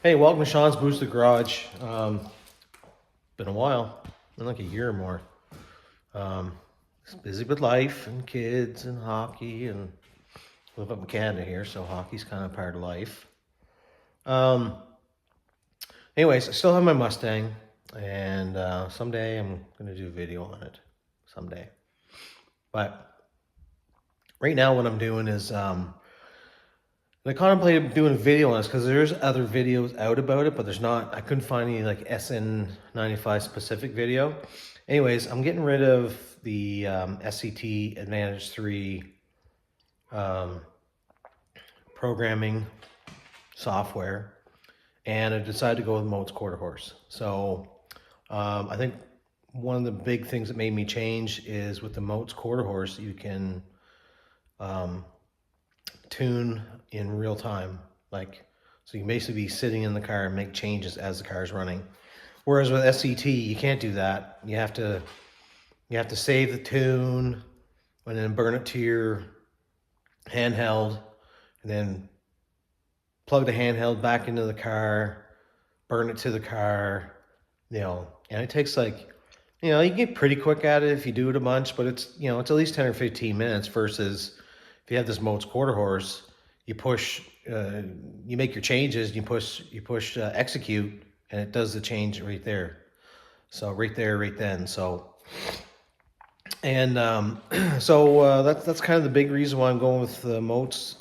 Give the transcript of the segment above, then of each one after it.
Hey, welcome to Sean's Boosted Garage. Been a while, been like a year or more. Just busy with life and kids and hockey, and live up in Canada here, so hockey's kind of part of life. Um, Anyways, I still have my Mustang, and someday I'm gonna do a video on it. Someday, but right now what I'm doing is I contemplated doing a video on this because there's other videos out about it, but there's not. I couldn't find any like SN95 specific video. Anyways, I'm getting rid of the SCT Advantage 3 programming software, and I decided to go with Moates Quarterhorse. So I think one of the big things that made me change is with the Moates Quarterhorse, you can tune in real time. So you can basically be sitting in the car and make changes as the car is running. Whereas with SCT, you can't do that. You have to save the tune and then burn it to your handheld, and then plug the handheld back into the car, burn it to the car, and it takes you can get pretty quick at it if you do it a bunch, but it's at least 10 or 15 minutes versus if you have this Moates Quarterhorse, you push, you make your changes, you push execute, and it does the change right there. So right there, right then. So, and that's kind of the big reason why I'm going with the Moates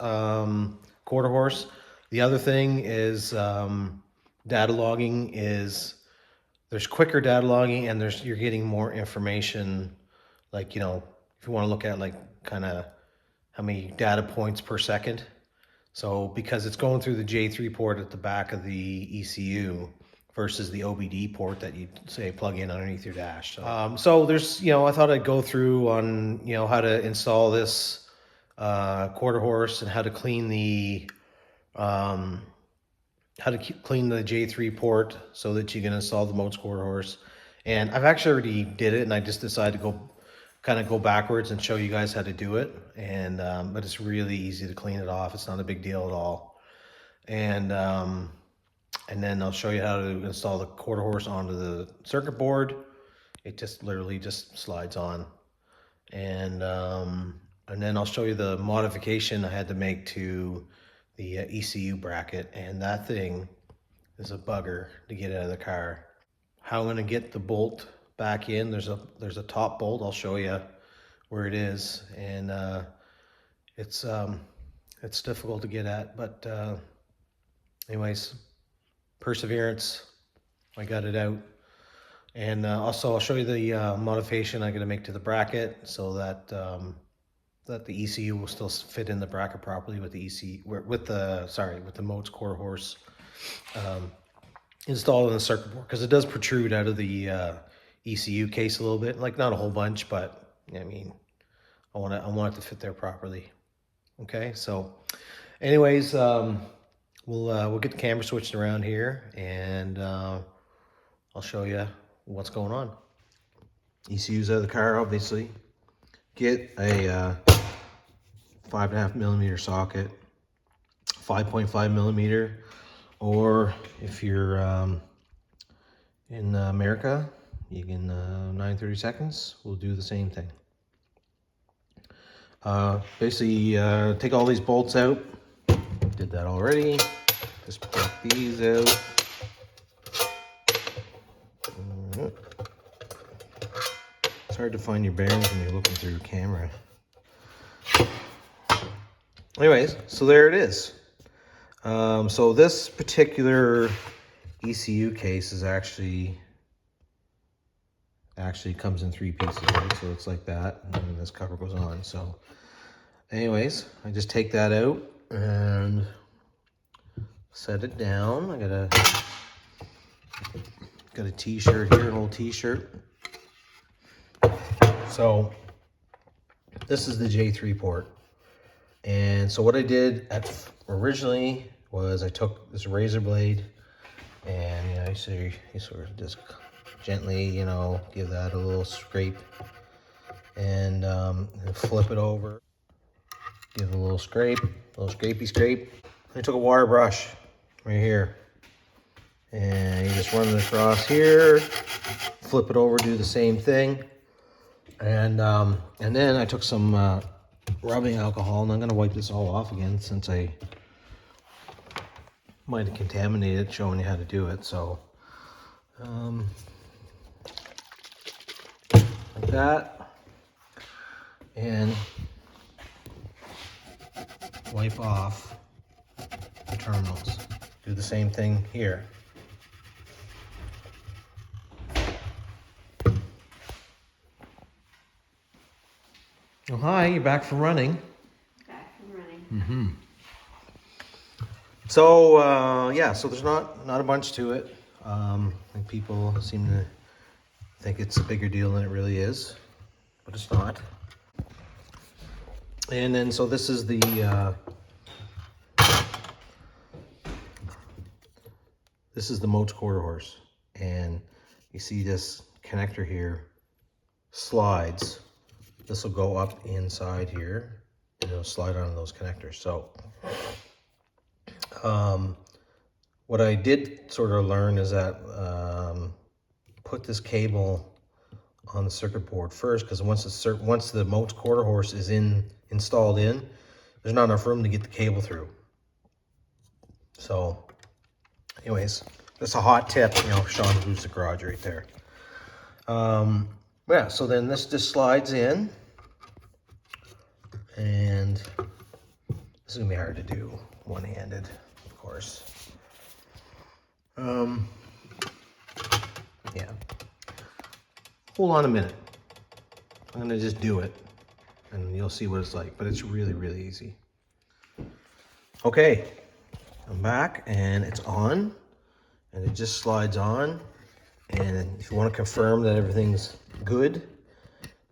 Quarterhorse. The other thing is data logging there's quicker data logging, and you're getting more information. If you want to look at kind of how many data points per second. So because it's going through the J3 port at the back of the ECU versus the OBD port that you say plug in underneath your dash. So there's, I thought I'd go through on, how to install this Quarterhorse and how to clean the J3 port so that you can install the Moates Quarterhorse. And I've actually already did it, and I just decided to go backwards and show you guys how to do it. And but it's really easy to clean it off. It's not a big deal at all. And then I'll show you how to install the Quarterhorse onto the circuit board. It just literally just slides on. And then I'll show you the modification I had to make to the ECU bracket, and that thing is a bugger to get out of the car. How I'm going to get the bolt back in, there's a top bolt. I'll show you where it is, and it's difficult to get at, but anyways, perseverance, I got it out. And also I'll show you the modification I'm going to make to the bracket so that that the ECU will still fit in the bracket properly with the with the Moates Quarterhorse installed in the circuit board, because it does protrude out of the ECU case a little bit, not a whole bunch, but I mean, I want it to fit there properly. Okay, so anyways, we'll get the camera switched around here, and I'll show you what's going on. ECU's out of the car, obviously. Get a 5.5 millimeter socket, 5.5 millimeter, or if you're in America, you can 9/32 will do the same thing. Basically, take all these bolts out. Did that already. Just pluck these out. It's hard to find your bearings when you're looking through your camera. Anyways, so there it is. So this particular ECU case is actually comes in 3 pieces, right? So it's like that, and this cover goes on. So anyways, I just take that out and set it down. I got a t-shirt here, an old t-shirt. So this is the J3 port. And so what I did originally was I took this razor blade, and you sort of just gently, give that a little scrape, and flip it over, give it a little scrape, scrape. I took a wire brush right here, And you just run it across here, flip it over, do the same thing. And then I took some rubbing alcohol, and I'm going to wipe this all off again since I might have contaminated it, showing you how to do it. So like that, and wipe off the terminals. Do the same thing here. Oh, hi, you're back from running. Back from running. Mm-hmm. So, yeah, so there's not a bunch to it. I think people seem to think it's a bigger deal than it really is, but it's not. And then, so this is the Moates Quarterhorse, and you see this connector here slides. This will go up inside here, and it'll slide onto those connectors. So, what I did sort of learn is that put this cable on the circuit board first, because once the Moates Quarterhorse is installed in, there's not enough room to get the cable through. So, anyways, that's a hot tip. You know, Sean Blues the garage right there. Yeah. So then this just slides in, and this is gonna be hard to do one-handed, of course. Yeah. Hold on a minute. I'm gonna just do it, and you'll see what it's like, but it's really, really easy. Okay, I'm back, and it's on, and it just slides on. And if you want to confirm that everything's good,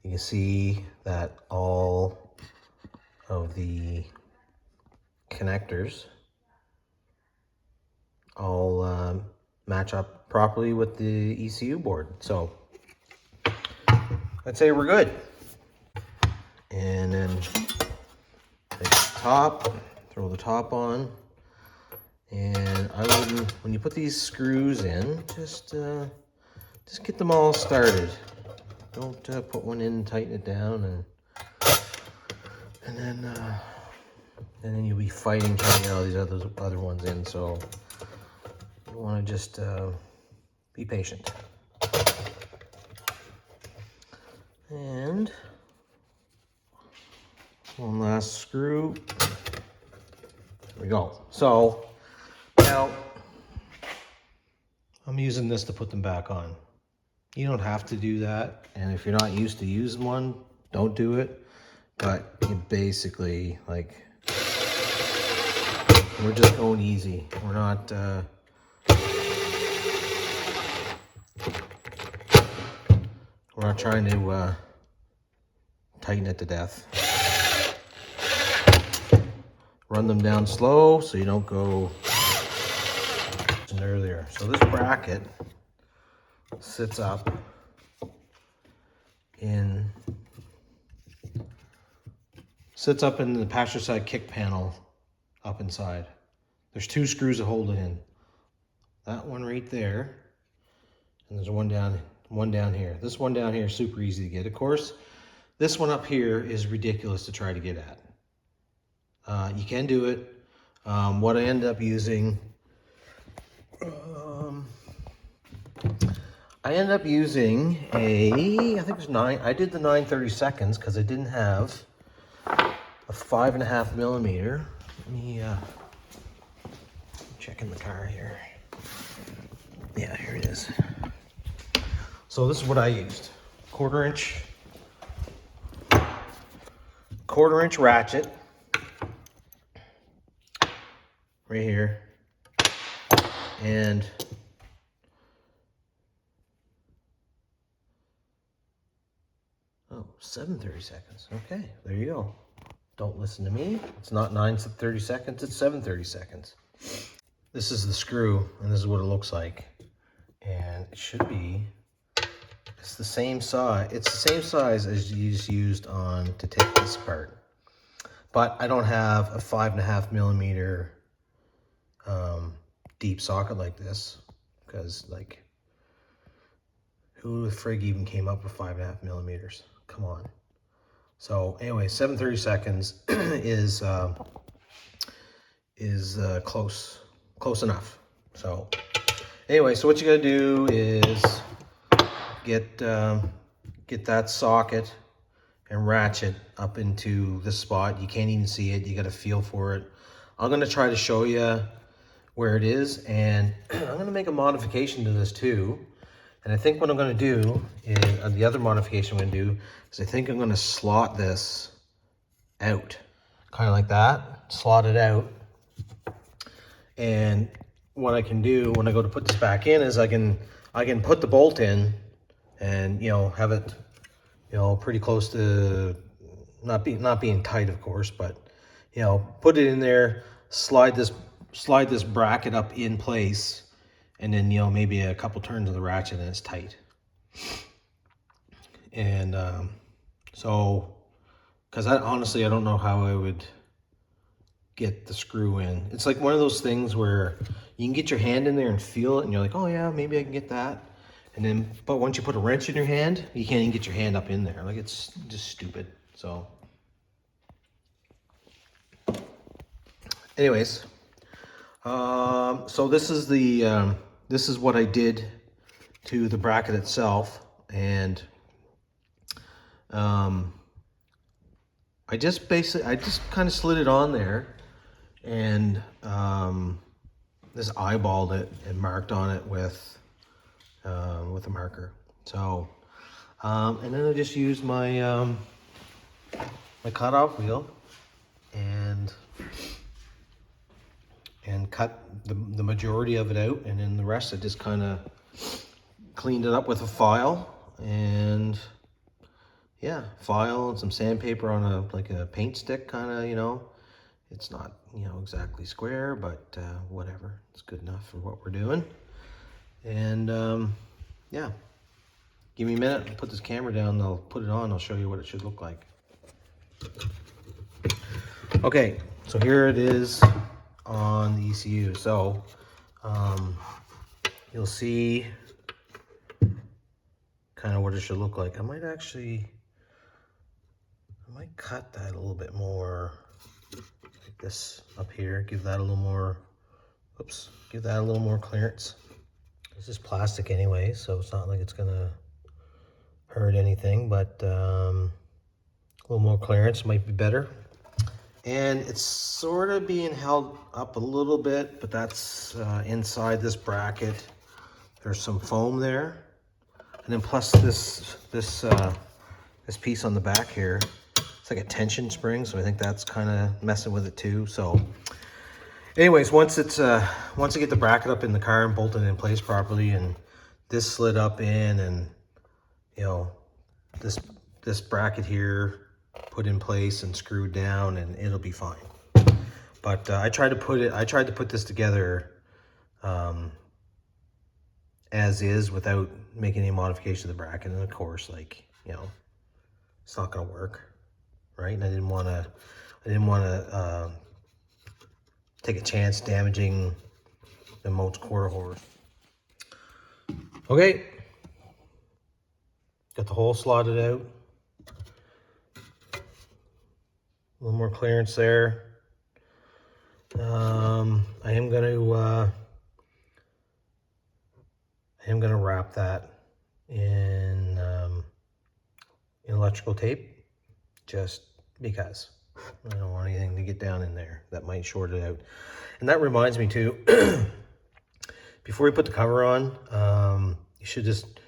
you can see that all of the connectors all match up properly with the ECU board. So I'd say we're good. And then take the top, throw the top on. And I wouldn't, when you put these screws in, just get them all started. Don't put one in and tighten it down, and then you'll be fighting trying to get all these other ones in. So you want to just be patient. And one last screw. There we go. So now I'm using this to put them back on. You don't have to do that, and if you're not used to using one, don't do it. But you basically, like, we're just going easy. We're not trying to tighten it to death. Run them down slow so you don't go earlier. So this bracket sits up in the passenger side kick panel up inside. There's two screws that hold it in. That one right there, and there's one down here. This one down here is super easy to get. Of course, this one up here is ridiculous to try to get at. You can do it. What I ended up using, I think it was 9. I did the 9/32 because I didn't have a 5.5 millimeter. Let me check in the car here. Yeah, here it is. So this is what I used: quarter inch ratchet right here, and oh, 7/32. Okay, there you go. Don't listen to me. It's not 9/32, it's 7/32. This is the screw, and this is what it looks like. And it should be, it's the same size. It's the same size as you just used on to take this apart. But I don't have a 5.5 millimeter deep socket like this. because like, who the frig even came up with 5.5 millimeters? Come on. So anyway, 7/30 seconds is close enough. So anyway, so what you gotta do is get that socket and ratchet up into this spot. You can't even see it. You got to feel for it. I'm going to try to show you where it is, and I'm going to make a modification to this too. And I think what I'm going to do is, the other modification I'm going to do is I think I'm going to slot this out. Kind of like that. Slot it out. And what I can do when I go to put this back in is I can put the bolt in and, you know, have it, you know, pretty close to not being tight, of course, but, you know, put it in there, slide this bracket up in place, and then, you know, maybe a couple turns of the ratchet and it's tight. And so, because honestly I don't know how I would get the screw in. It's like one of those things where you can get your hand in there and feel it, and you're like, oh yeah, maybe I can get that. And then, but once you put a wrench in your hand, you can't even get your hand up in there. Like, it's just stupid. So anyways, so this is the this is what I did to the bracket itself, and I just kind of slid it on there, and just eyeballed it and marked on it with a marker. So and then I just used my my cutoff wheel and cut the majority of it out, and then the rest I just kind of cleaned it up with a file, and yeah, file and some sandpaper on a paint stick, kind of, you know. It's not, you know, exactly square, but whatever, it's good enough for what we're doing. And yeah, give me a minute, I'll put this camera down, I'll put it on, I'll show you what it should look like. Okay, so here it is on the ECU. So you'll see kind of what it should look like. I might cut that a little bit more like this up here, give that a little more, oops, give that a little more clearance. This is plastic anyway, so it's not like it's gonna hurt anything, but a little more clearance might be better. And it's sort of being held up a little bit, but that's inside this bracket. There's some foam there, and then plus this piece on the back here, it's like a tension spring, so I think that's kind of messing with it too. So anyways, once I get the bracket up in the car and bolted in place properly, and this slid up in, and you know, this bracket here put in place and screwed down, and it'll be fine. But I tried to put this together as is without making any modification to the bracket, and of course, like, you know, it's not gonna work, right? And I didn't want to take a chance damaging the Moates Quarterhorse. Okay, got the hole slotted out. A little more clearance there. I am gonna wrap that in electrical tape, just because I don't want anything to get down in there that might short it out. And that reminds me too, before you put the cover on, you should just,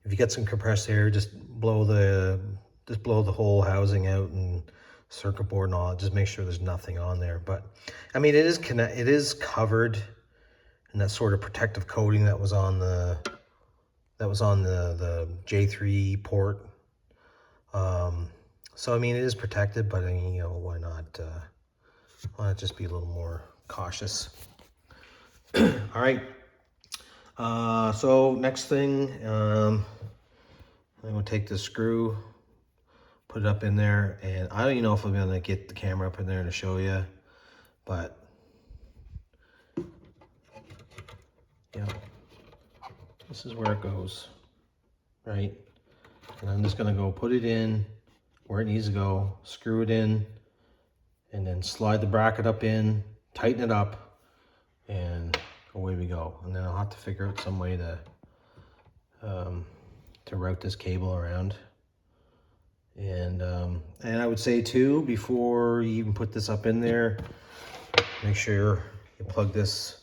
if you get some compressed air, just blow the whole housing out and circuit board and all. Just make sure there's nothing on there. But I mean, it is covered in that sort of protective coating that was on the J3 port. So I mean, it is protected, but I mean, you know, why not just be a little more cautious. All right. So next thing, I'm gonna take the screw, put it up in there, and I don't even know if I'm gonna get the camera up in there to show you, but you know, This is where it goes, right? And I'm just gonna go put it in where it needs to go, screw it in, and then slide the bracket up in, tighten it up, and away we go. And then I'll have to figure out some way to route this cable around. And I would say too, before you even put this up in there, make sure you plug this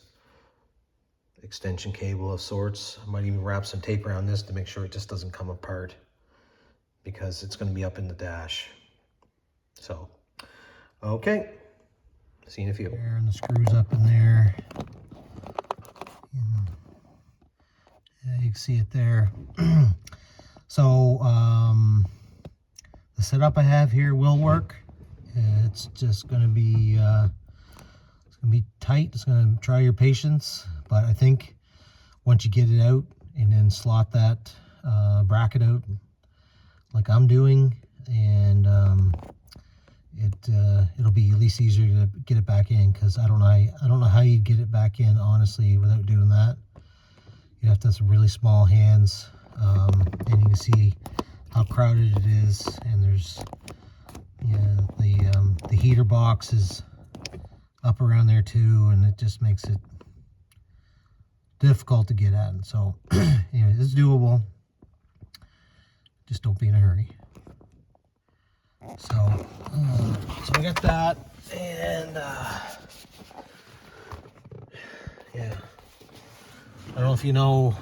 extension cable of sorts. I might even wrap some tape around this to make sure it just doesn't come apart, because it's going to be up in the dash. So, okay, see you in a few. And the screws up in there. Yeah, you can see it there. So, the setup I have here will work. It's just going to be tight. It's going to try your patience, but I think once you get it out and then slot that bracket out like I'm doing, and it'll be at least easier to get it back in, because I don't know how you'd get it back in honestly without doing that. You have to have some really small hands, and you can see how crowded it is, and there's the heater box is up around there too, and it just makes it difficult to get at. So anyway, it's doable, just don't be in a hurry. So we got that, and yeah, I don't know if you know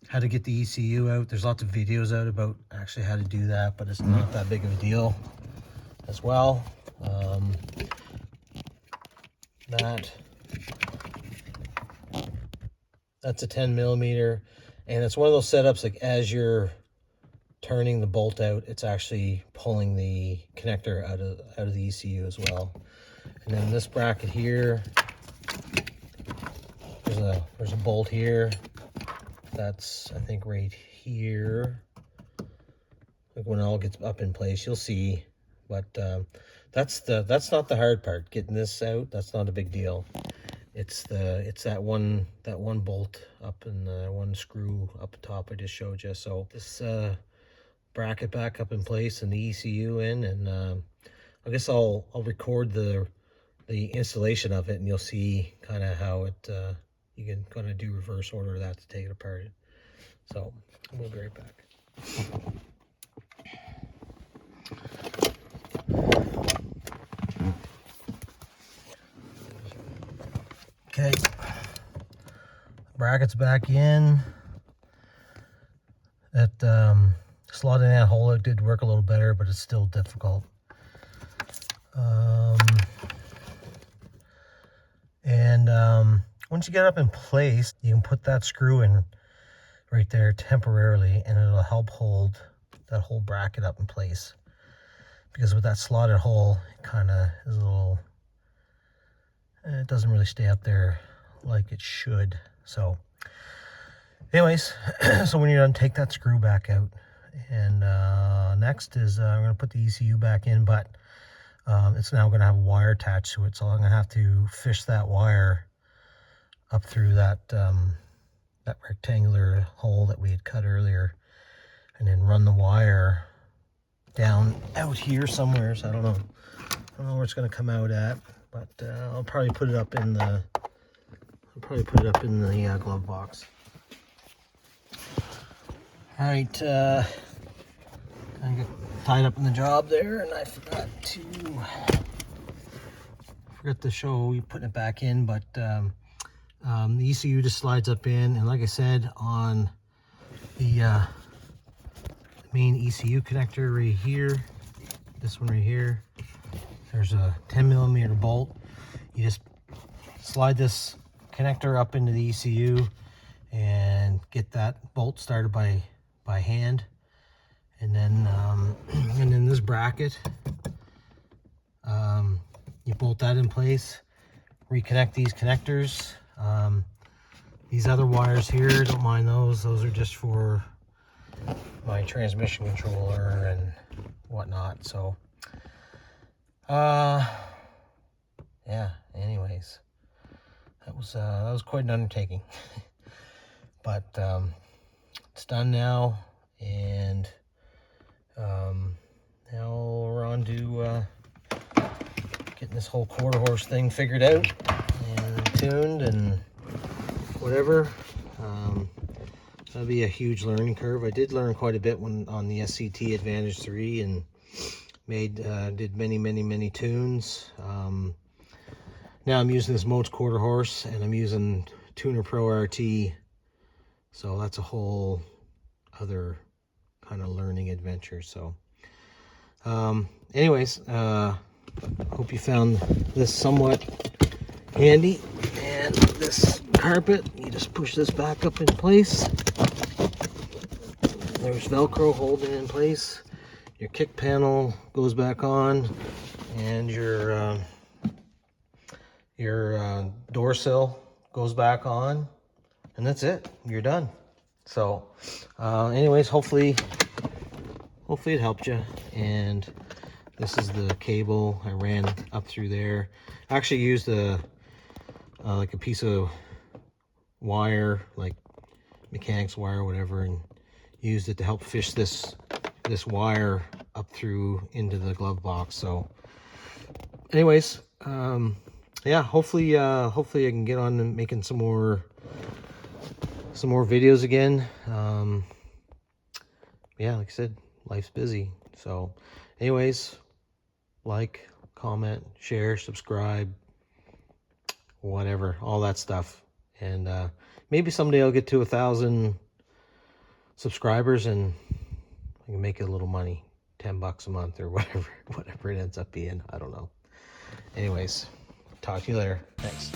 how to get the ECU out. There's lots of videos out about actually how to do that, but it's not that big of a deal as well. That's a 10 millimeter, and it's one of those setups, like as you're turning the bolt out, it's actually pulling the connector out of the ECU as well. And then this bracket here, there's a bolt here. That's, I think, right here. Like when it all gets up in place, you'll see. But that's not the hard part. Getting this out, that's not a big deal. It's that one bolt up and one screw up top I just showed you. So this bracket back up in place and the ECU in, and I guess I'll record the installation of it, and you'll see kind of how it you can kind of do reverse order of that to take it apart. So we'll be right back. Okay, bracket's back in. That slotting that hole out did work a little better, but it's still difficult. Once you get up in place, you can put that screw in right there temporarily, and it'll help hold that whole bracket up in place. Because with that slotted hole, it kind of is a little, it doesn't really stay up there like it should. So anyways, so when you're done, take that screw back out. And next is I'm going to put the ECU back in, but it's now going to have a wire attached to it. So I'm going to have to fish that wire up through that that rectangular hole that we had cut earlier, and then run the wire down out here somewhere. So I don't know where it's going to come out at, but I'll probably put it up in the glove box. All right, I got tied up in the job there, and I forgot to show you putting it back in, but the ECU just slides up in, and like I said, on the main ECU connector right here, this one right here, there's a 10 millimeter bolt. You just slide this connector up into the ECU and get that bolt started by hand, and then this bracket, you bolt that in place, reconnect these connectors. These other wires here, don't mind those. Those are just for my transmission controller and whatnot. So, yeah. Anyways, that was quite an undertaking. But it's done now, and now we're on to getting this whole quarter horse thing figured out and tuned and whatever. That'll be a huge learning curve. I did learn quite a bit when on the SCT Advantage 3 and did many tunes. Now I'm using this Moates Quarterhorse, and I'm using Tuner Pro RT, so that's a whole other kind of learning adventure. So anyways, hope you found this somewhat handy. And this carpet, you just push this back up in place. There's Velcro holding it in place. Your kick panel goes back on, and your door sill goes back on, and that's it. You're done. So anyways, hopefully it helped you. And this is the cable I ran up through there. I actually used like a piece of wire, like mechanics wire or whatever, and used it to help fish this wire up through into the glove box. So anyways, yeah, hopefully I can get on and making some more videos again. Yeah, like I said, life's busy. So anyways, like, comment, share, subscribe, whatever, all that stuff. And maybe someday I'll get to 1,000 subscribers and I can make a little money, $10 a month or whatever it ends up being. I don't know. Anyways, talk to you later. Thanks.